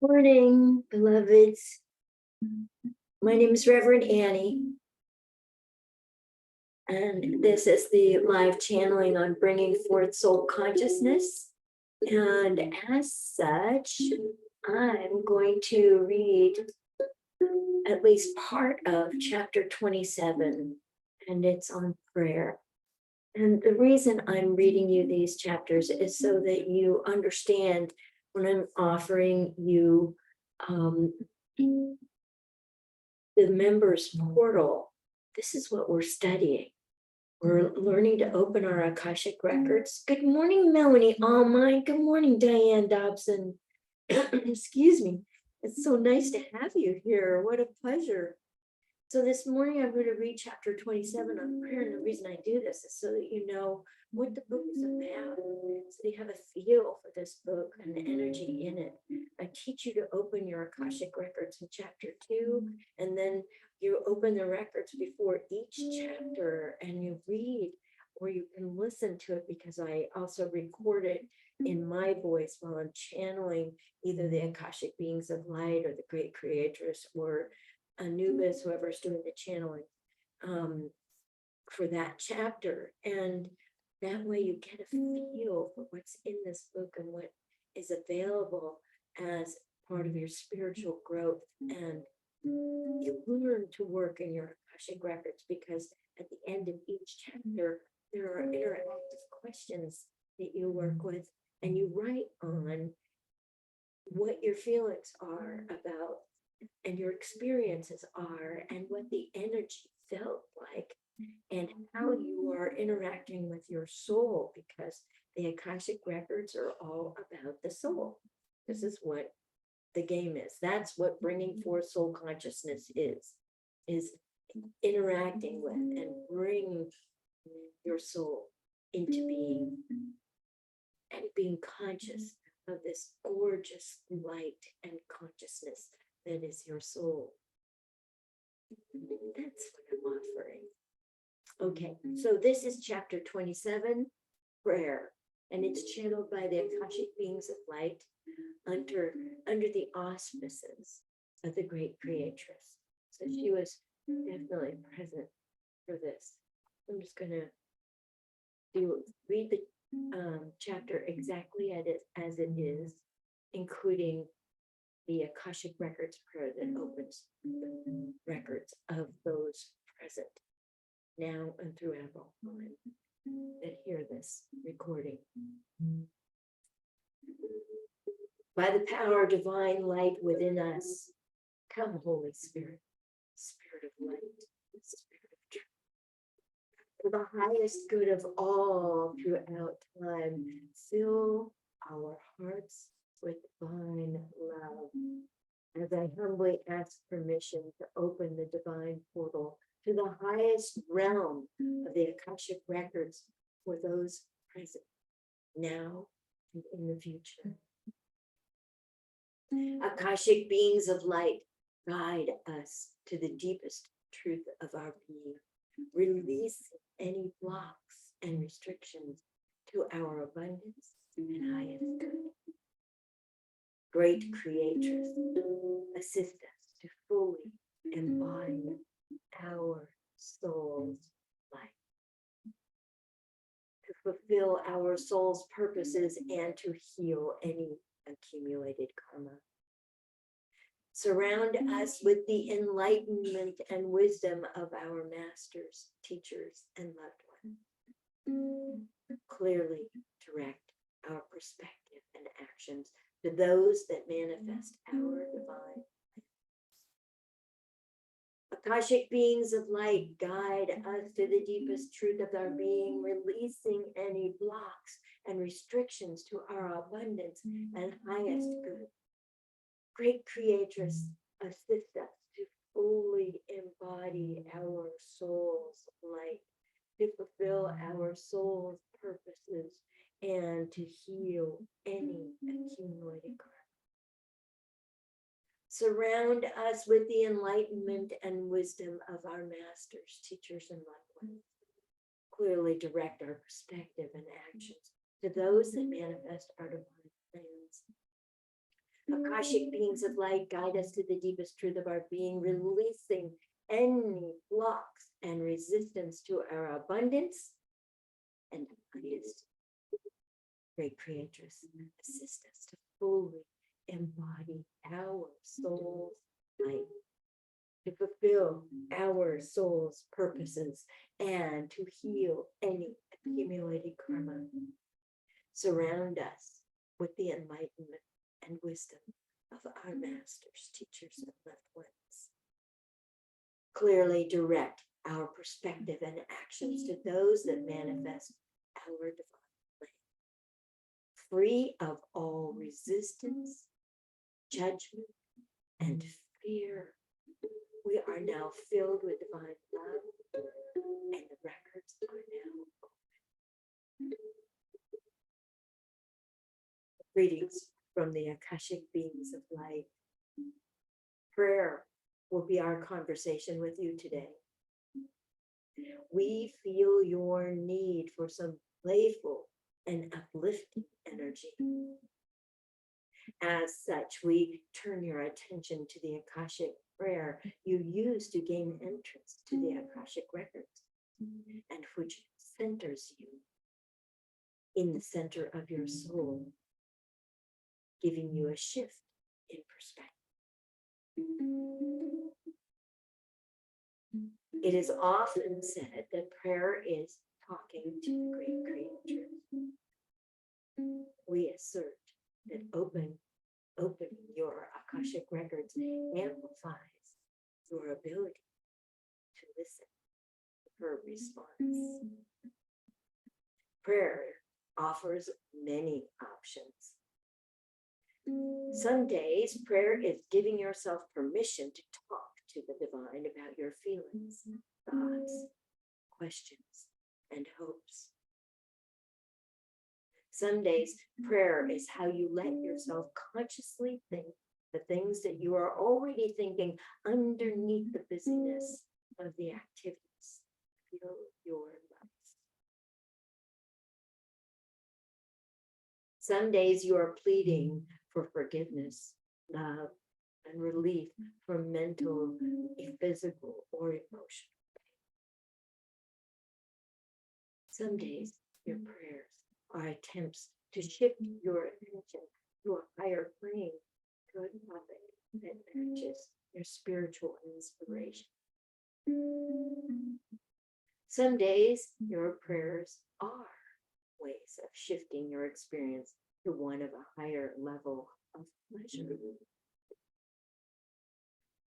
Morning, beloveds. My name is Reverend Annie, and this is the live channeling on bringing forth soul consciousness. And as such, I'm going to read at least part of chapter 27, and it's on prayer. And the reason I'm reading you these chapters is so that you understand when I'm offering you the members portal, this is what we're studying. We're learning to open our Akashic records. Good morning, Melanie Allmine. Good morning, Diane Dobson. Excuse me. It's so nice to have you here. What a pleasure. So this morning I'm going to read chapter 27 on prayer. And the reason I do this is so that you know what the book is about. So you have a feel for this book and the energy in it. I teach you to open your Akashic records in chapter 2, and then you open the records before each chapter and you read, or you can listen to it because I also record it in my voice while I'm channeling either the Akashic beings of light or the great creatress or Anubis, whoever's doing the channeling for that chapter. And that way you get a feel for what's in this book and what is available as part of your spiritual growth. And you learn to work in your Akashic records because at the end of each chapter, there are interactive questions that you work with, and you write on what your feelings are about and your experiences are and what the energy felt like and how you are interacting with your soul, because the Akashic records are all about the soul. This is what the game is. That's what bringing forth soul consciousness is interacting with and bringing your soul into being and being conscious of this gorgeous light and consciousness that is your soul. That's what I'm offering. Okay, so this is chapter 27, prayer, and it's channeled by the Akashic beings of light under the auspices of the great creatress. So she was definitely present for this. I'm just going to read the chapter exactly as it is, including the Akashic records prayer that opens the records of those present now and throughout all time that hear this recording. By the power of divine light within us, come, Holy Spirit, Spirit of light, Spirit of truth. For the highest good of all throughout time, fill our hearts with divine love. As I humbly ask permission to open the divine portal to the highest realm of the Akashic records for those present now and in the future. Akashic beings of light, guide us to the deepest truth of our being. Release any blocks and restrictions to our abundance and highest good. Great creatress, assist us to fully embody our soul's life, to fulfill our soul's purposes and to heal any accumulated karma. Surround us with the enlightenment and wisdom of our masters, teachers, and loved ones. Clearly direct our perspective and actions to those that manifest our divine. Akashic beings of light, guide us to the deepest truth of our being, releasing any blocks and restrictions to our abundance and highest good. Great creatress, assist us to fully embody our soul's light, to fulfill our soul's purposes, and to heal any accumulated karma. Surround us with the enlightenment and wisdom of our masters, teachers, and loved ones. Clearly direct our perspective and actions to those that manifest our divine plans. Akashic beings of light guide us to the deepest truth of our being, releasing any blocks and resistance to our abundance and highest. Great Creatress, assist us to fully embody our soul's light, to fulfill our soul's purposes, and to heal any accumulated karma. Surround us with the enlightenment and wisdom of our masters, teachers, and loved ones. Clearly direct our perspective and actions to those that manifest our divine plan. Free of all resistance, judgment, and fear, we are now filled with divine love, and the records are now open. Greetings from the Akashic beings of light. Prayer will be our conversation with you today. We feel your need for some playful and uplifting energy. As such, we turn your attention to the Akashic prayer you use to gain entrance to the Akashic records, and which centers you in the center of your soul, giving you a shift in perspective. It is often said that prayer is talking to the great creator. We assert that opening your Akashic records amplifies your ability to listen to her response. Prayer offers many options. Some days, prayer is giving yourself permission to talk to the divine about your feelings, thoughts, questions, and hopes. Some days, prayer is how you let yourself consciously think the things that you are already thinking underneath the busyness of the activities of your life. Some days you are pleading for forgiveness, love, and relief from mental, physical, or emotional pain. Some days your prayers are attempts to shift your attention to a higher plane, to a topic that matches your spiritual inspiration. Some days your prayers are ways of shifting your experience to one of a higher level of pleasure.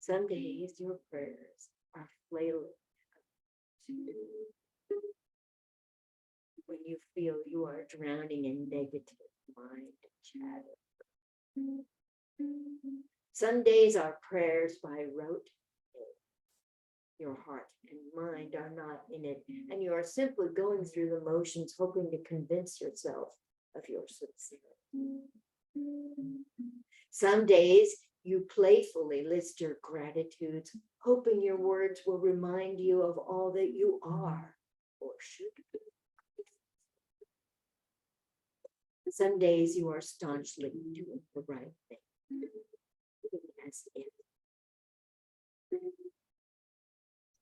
Some days your prayers are flailing when you feel you are drowning in negative mind chatter. Some days our prayers by rote. Your heart and mind are not in it, and you are simply going through the motions, hoping to convince yourself of your sincerity. Some days you playfully list your gratitudes, hoping your words will remind you of all that you are or should be. Some days you are staunchly doing the right thing, as if.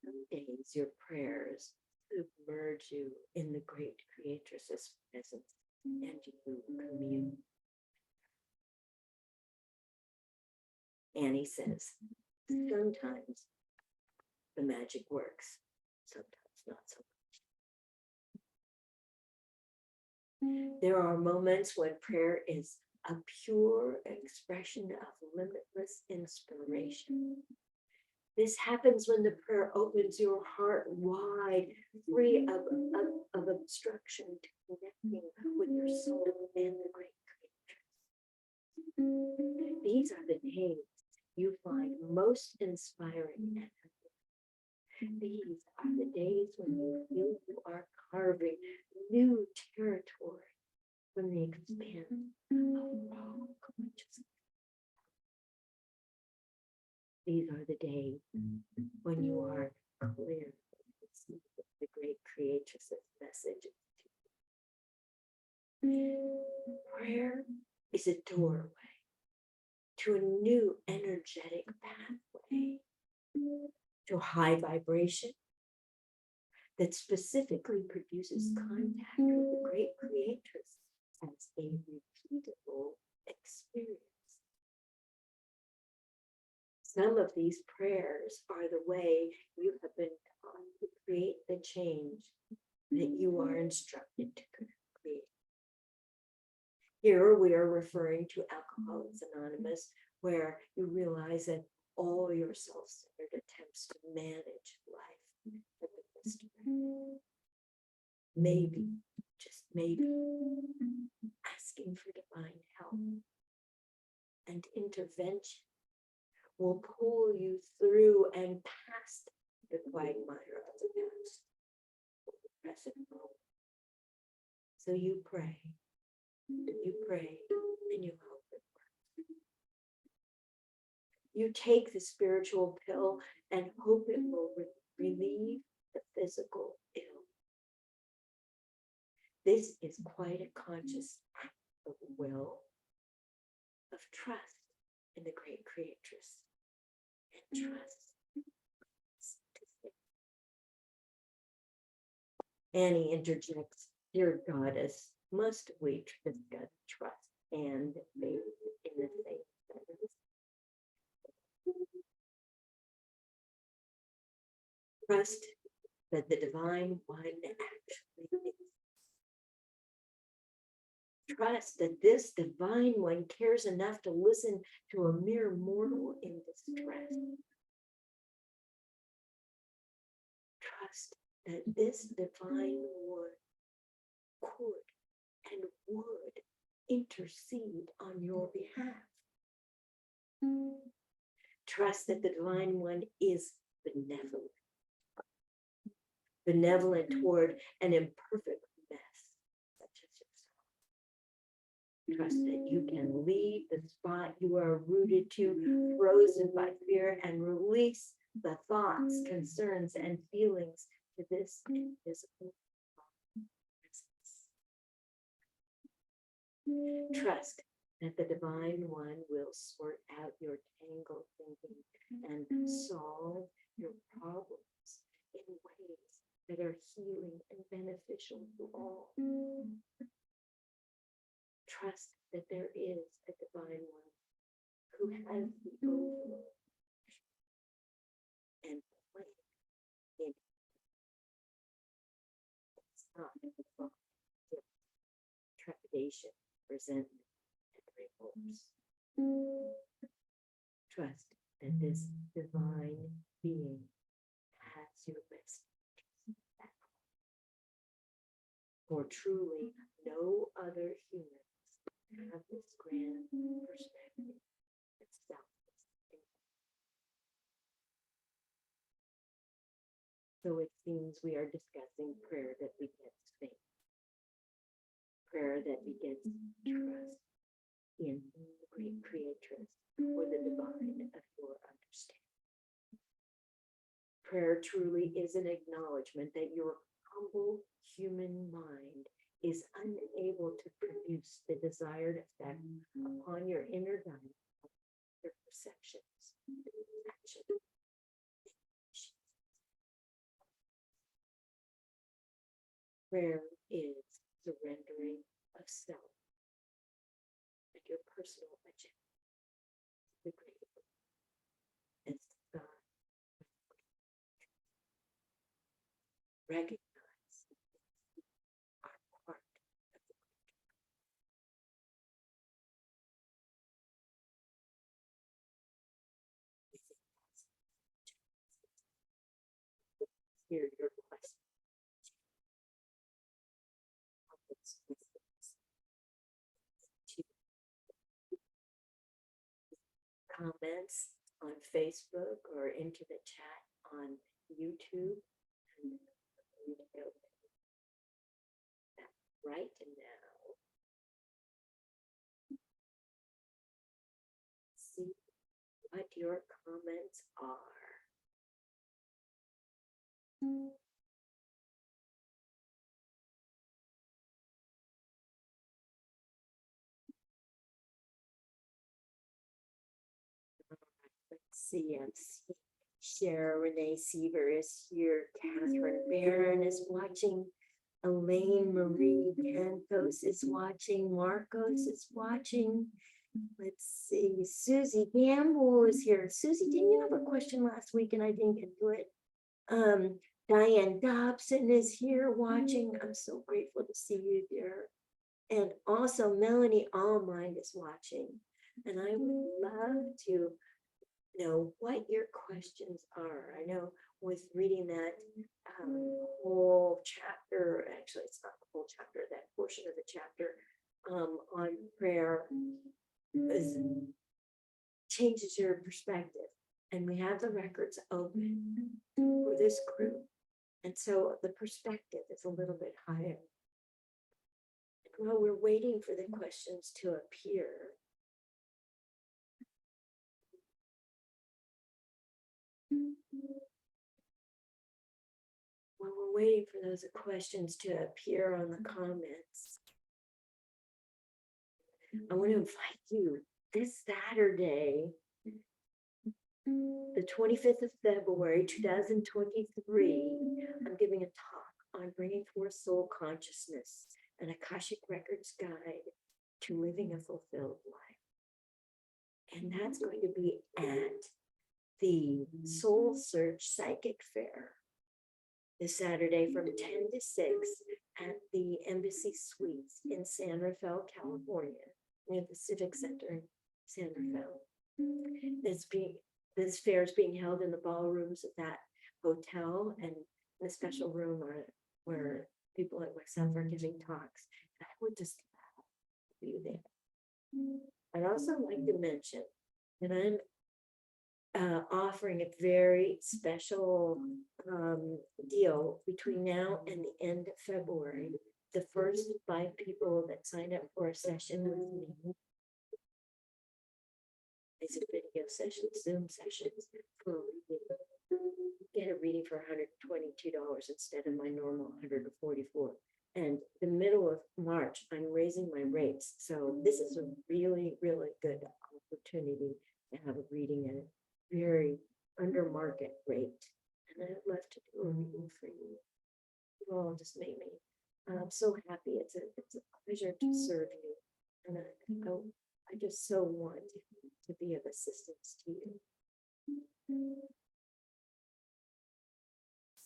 Some days your prayers submerge you in the great creatress's presence, and you commune. Annie says, sometimes the magic works, sometimes not so much. There are moments when prayer is a pure expression of limitless inspiration. This happens when the prayer opens your heart wide, free of obstruction to connecting with your soul and the great creator. These are the days you find most inspiring and happy. These are the days when you feel you are carving new territory from the expanse of all consciousness. These are the days when you are clear with the great creatress's message. Prayer is a doorway to a new energetic pathway, to high vibration that specifically produces contact with the great creatress as a repeatable experience. Some of these prayers are the way you have been taught to create the change that you are instructed to create. Here we are referring to Alcoholics Anonymous, where you realize that all your self-centered attempts to manage life have been misdirected. Maybe, just maybe, asking for divine help and intervention will pull you through and past the quagmire of the past, the present moment. So you pray, and you hope it works. You take the spiritual pill and hope it will relieve the physical ill. This is quite a conscious act of will, of trust in the great creatress, and trust. Annie interjects, dear goddess, must we discuss trust and faith in the same sentence? Trust that the divine one actually is. Trust that this divine one cares enough to listen to a mere mortal in distress. Trust that this divine one could and would intercede on your behalf. Trust that the divine one is benevolent toward an imperfect mess such as yourself. Trust that you can leave the spot you are rooted to, frozen by fear, and release the thoughts, concerns, and feelings to this invisible presence. Trust that the divine one will sort out your tangled thinking and solve your problems in ways that are healing and beneficial to all. Trust that there is a divine one who has the overall and plan in it. It's not the thought, trepidation, resentment, and remorse. Trust that this divine being has your best interest at heart. For truly no other humans have this grand perspective and selfless. So it seems we are discussing prayer that begets faith. Prayer that begets trust in the great creatress or the divine of your understanding. Prayer truly is an acknowledgement that your humble human mind is unable to produce the desired effect upon your inner dialogue, your perceptions, actions. Prayer is surrendering of self and your personal agenda to the great as God. Recognize our part of the great. Hear your question. Comments on Facebook or into the chat on YouTube. And right now, see what your comments are. CMC. Cheryl Renee Seaver is here. Catherine Barron is watching. Elaine Marie Cantos is watching. Marcos is watching. Let's see. Susie Gamble is here. Susie, didn't you have a question last week and I didn't get to it? Diane Dobson is here watching. I'm so grateful to see you there. And also Melanie Allmind is watching. And I would love to know what your questions are. I know with reading that whole chapter, actually it's not the whole chapter, that portion of the chapter on prayer changes your perspective. And we have the records open for this group. And so the perspective is a little bit higher. And while we're waiting for the questions to appear, while we're waiting for those questions to appear on the comments, I want to invite you this Saturday, the 25th of February, 2023, I'm giving a talk on bringing forth soul consciousness, an Akashic Records guide to living a fulfilled life. And that's going to be at the Soul Search Psychic Fair this Saturday from 10 to 6 at the Embassy Suites in San Rafael, California, near the Civic Center in San Rafael. This fair is being held in the ballrooms of that hotel and in a special room where people like myself are giving talks. I would just love you there. I'd also like to mention that I'm offering a very special deal between now and the end of February. The first 5 people that sign up for a session with me, it's a video session, Zoom sessions for a reading. Get a reading for $122 instead of my normal $144. And the middle of March, I'm raising my rates. So this is a really, really good opportunity to have a reading at a very under market rate. And I'd love to do a reading for you. You all just make me so happy. It's a pleasure to serve you. And I just so want to be of assistance to you.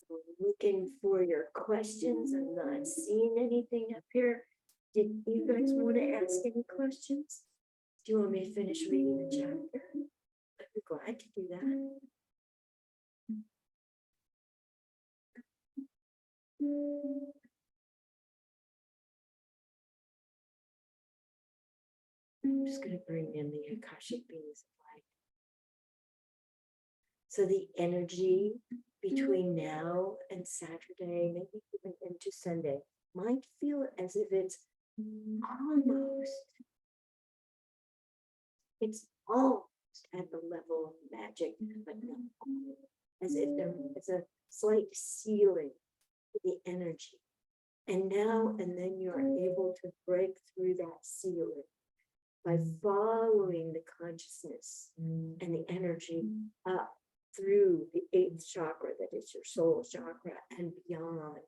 So looking for your questions. I'm not seeing anything up here. Did you guys want to ask any questions? Do you want me to finish reading the chapter? I'd be glad to do that. I'm just going to bring in the Akashic beings of light. So the energy between now and Saturday, maybe even into Sunday, might feel as if it's almost at the level of magic, but not quite. As if there is a slight ceiling to the energy. And now and then you're able to break through that ceiling by following the consciousness and the energy up through the 8th chakra, that is your soul chakra, and beyond.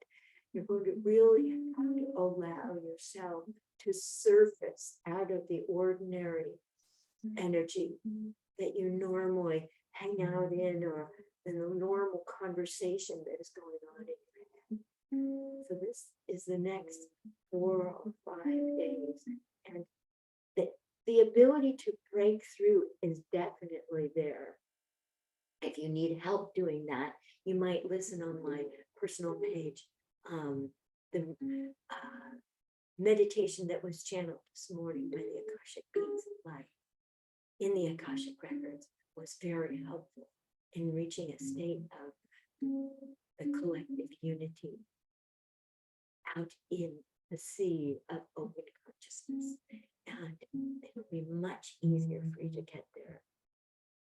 You're going to really have to allow yourself to surface out of the ordinary energy that you normally hang out in, or in the normal conversation that is going on in your head. So this is the next 4 or 5 days. And the ability to break through is definitely there. If you need help doing that, you might listen on my personal page. The meditation that was channeled this morning by the Akashic beings of light in the Akashic records was very helpful in reaching a state of the collective unity out in the sea of open consciousness. And it'll be much easier for you to get there.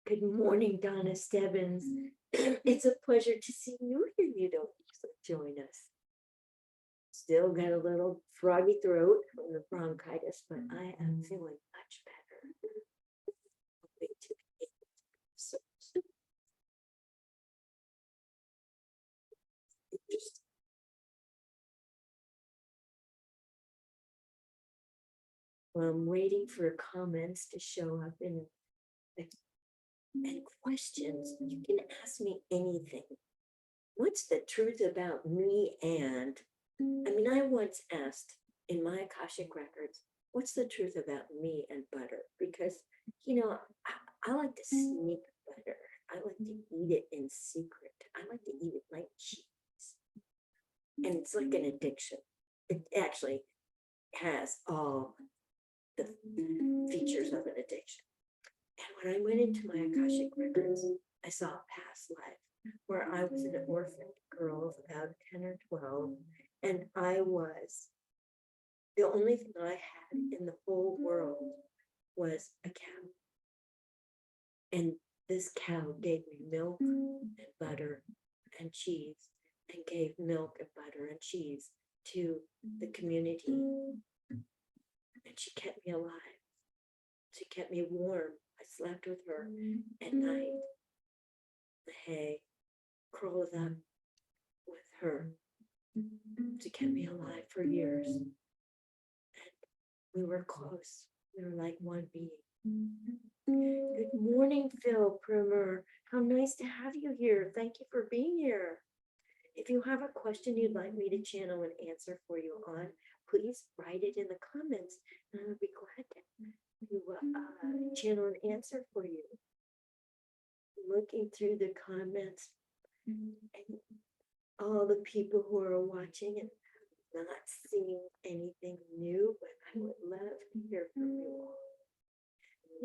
Good morning, Donna Stebbins. It's a pleasure to see you here. You don't usually join us. Still got a little froggy throat from the bronchitis, but I am feeling much better. So waiting for comments to show up and questions. You can ask me anything. What's the truth about me? And I mean, I once asked in my Akashic records, what's the truth about me and butter? Because, I like to sneak butter. I like to eat it in secret. I like to eat it like cheese. And it's like an addiction. It actually has all the features of an addiction. And when I went into my Akashic records, I saw a past life where I was an orphan girl of about 10 or 12, and I was the only thing I had in the whole world was a cow. And this cow gave me milk and butter and cheese, and gave milk and butter and cheese to the community. And she kept me alive. She kept me warm. I slept with her at night. The hay, crawled up with her. She kept me alive for years. And we were close. We were like one being. Good morning, Phil Primer. How nice to have you here. Thank you for being here. If you have a question you'd like me to channel and answer for you on, please write it in the comments, and I would be glad to channel and answer for you. Looking through the comments and all the people who are watching and not seeing anything new, but I would love to hear from you all.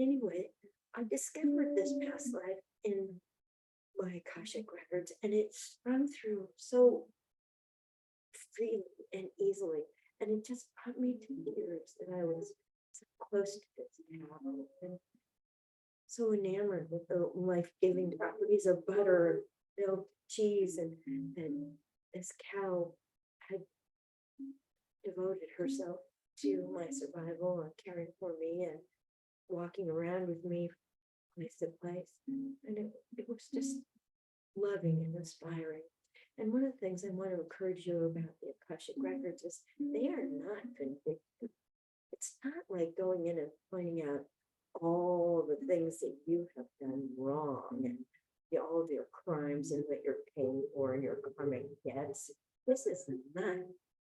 Anyway, I discovered this past life in my Akashic records, and it sprung through so freely and easily, and it just brought me to tears that I was so close to this cow and so enamored with the life-giving properties of butter, milk, cheese, and this cow had devoted herself to my survival and caring for me and walking around with me place to place. And it was just loving and inspiring. And one of the things I want to encourage you about the Akashic records is they are not vindictive. It's not like going in and pointing out all the things that you have done wrong and all of your crimes and what you're paying for and your karmic debts. This is not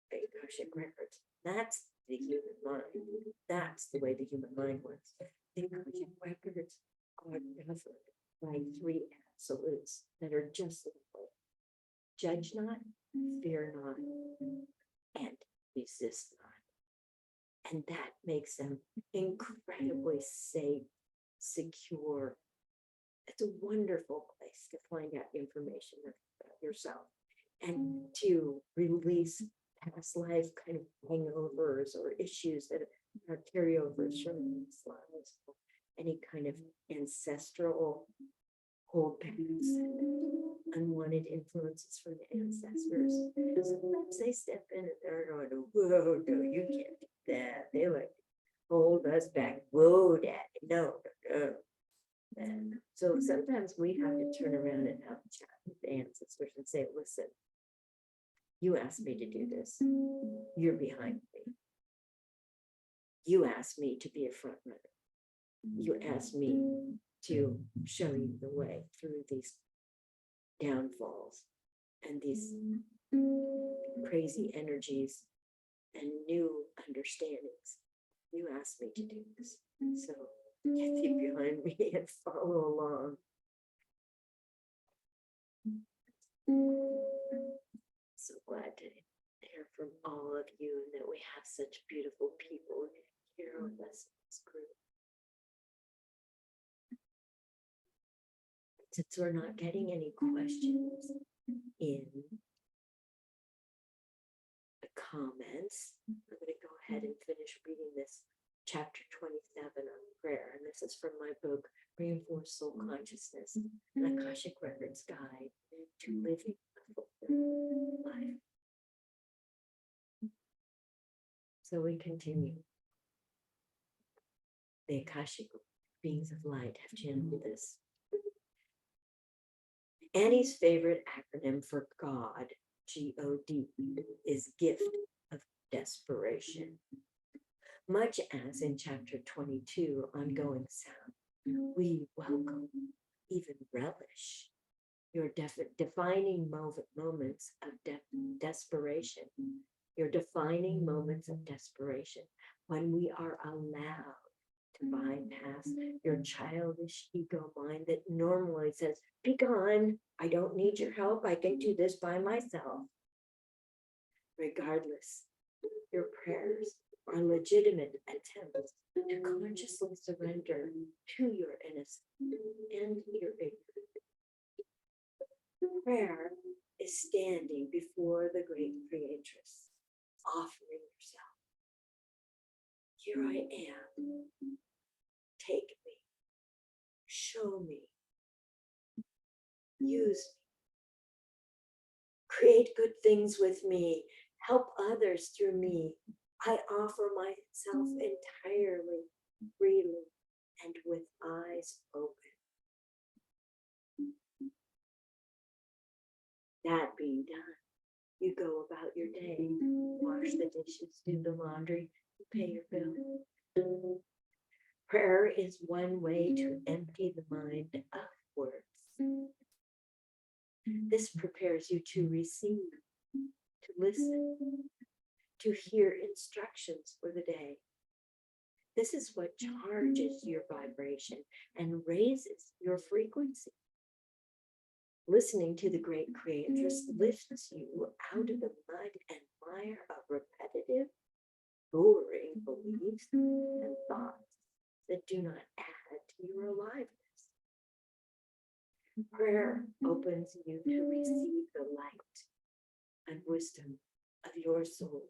the Akashic records. That's the human mind. That's the way the human mind works. The Akashic records are governed by three absolutes that are just like judge not, fear not, and resist not. And that makes them incredibly safe, secure. It's a wonderful place to find out information about yourself and to release past life kind of hangovers or issues that are carryovers from these lives, any kind of ancestral holdbacks, unwanted influences from the ancestors. Sometimes they step in and they're going, whoa, no, you can't do that. They like hold us back. Whoa, Daddy, no, no, no. And so sometimes we have to turn around and have a chat with the ancestors and say, listen, you asked me to do this. You're behind me. You asked me to be a front runner. You asked me to show you the way through these downfalls and these crazy energies and new understandings. You asked me to do this. So get behind me and follow along. So glad to hear from all of you and that we have such beautiful people here with us in this group. Since we're not getting any questions in the comments, I'm going to go ahead and finish reading this chapter 27 on prayer. And this is from my book, Reinforced Soul Consciousness, an Akashic Records Guide to Living a Fulfilled Life. So we continue. The Akashic beings of light have channeled this. Annie's favorite acronym for God, G-O-D, is gift of desperation. Much as in chapter 22, ongoing sound, we welcome, even relish, your defining moments of desperation, your defining moments of desperation, when we are allowed to bypass your childish ego mind that normally says, be gone, I don't need your help, I can do this by myself. Regardless, your prayers are legitimate attempts to consciously surrender to your innocence and your ignorance. Prayer is standing before the great creatress, offering yourself. Here I am. Take me. Show me. Use me. Create good things with me. Help others through me. I offer myself entirely, freely, and with eyes open. That being done, you go about your day, wash the dishes, do the laundry, pay your bill. Prayer is one way to empty the mind of words. This prepares you to receive, to listen, to hear instructions for the day. This is what charges your vibration and raises your frequency. Listening to the great creatress lifts you out of the mud and mire of repetitive, boring beliefs and thoughts that do not add to your aliveness. Prayer opens you to receive the light and wisdom of your soul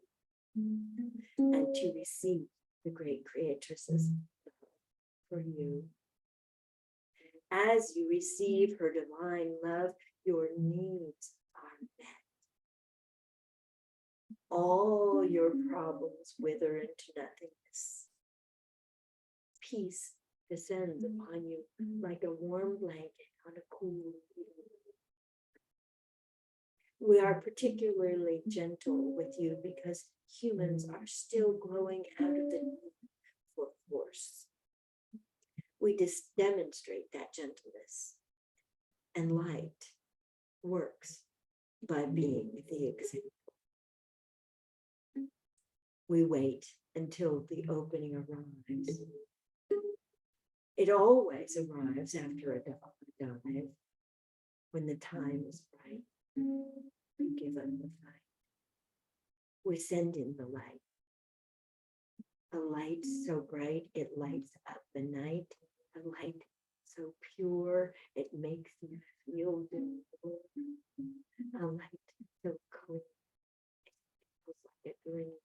and to receive the great creatress's love for you. As you receive her divine love, your needs are met. All your problems wither into nothingness. Peace descends upon you like a warm blanket on a cool evening. We are particularly gentle with you because humans are still growing out of the need for force. We demonstrate that gentleness, and light works by being the example. We wait until the opening arrives. It always arrives after a dive, when the time is right. We give up the fight. We send in the light. A light so bright it lights up the night. A light so pure it makes you feel beautiful. A light so clean it feels like a dream.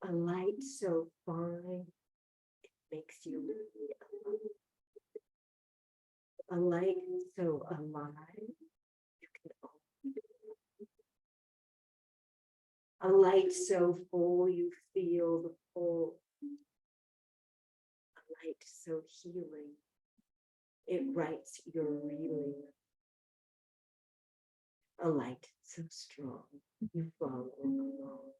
A light so fine it makes you really alive. A light so alive you can open it. A light so full you feel the full. A light so healing it writes your reeling. A light so strong you follow along.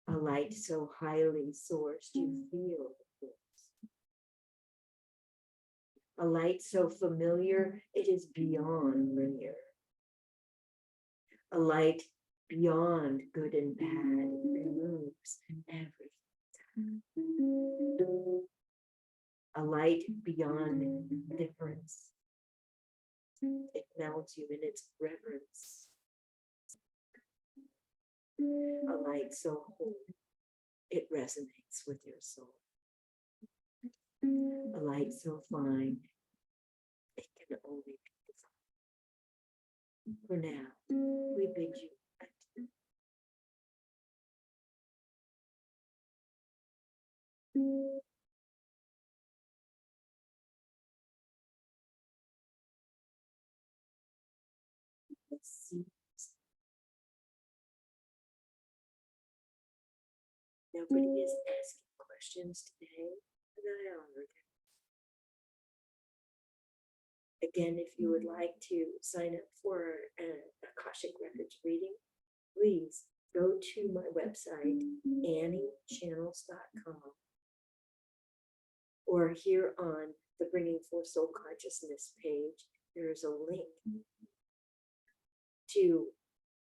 A light so highly sourced you feel the force. A light so familiar it is beyond linear. A light beyond good and bad, it removes everything. A light beyond difference. It melts you in its reverence. A light so holy, it resonates with your soul. A light so fine, it can only be divine. For now, we bid you adieu. Let's see. Nobody is asking questions today, and I honor them. Again, if you would like to sign up for an Akashic Records reading, please go to my website, anniechannels.com, or here on the Bringing Forth Soul Consciousness page, there is a link to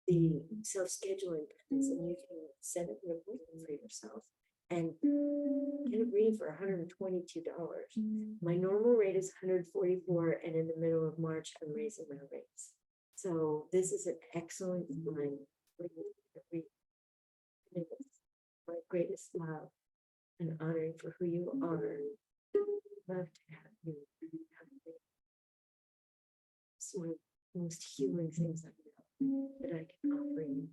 the self-scheduling plans, and you can set up an appointment for yourself and get a reading for $122. My normal rate is $144, and in the middle of March, I'm raising my rates. So this is an excellent time for you to read. And it's my greatest love and honoring for who you are. Love to have you. It's one of the most healing things I know that I can offer you.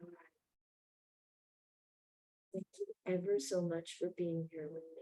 All right. Thank you ever so much for being here with me.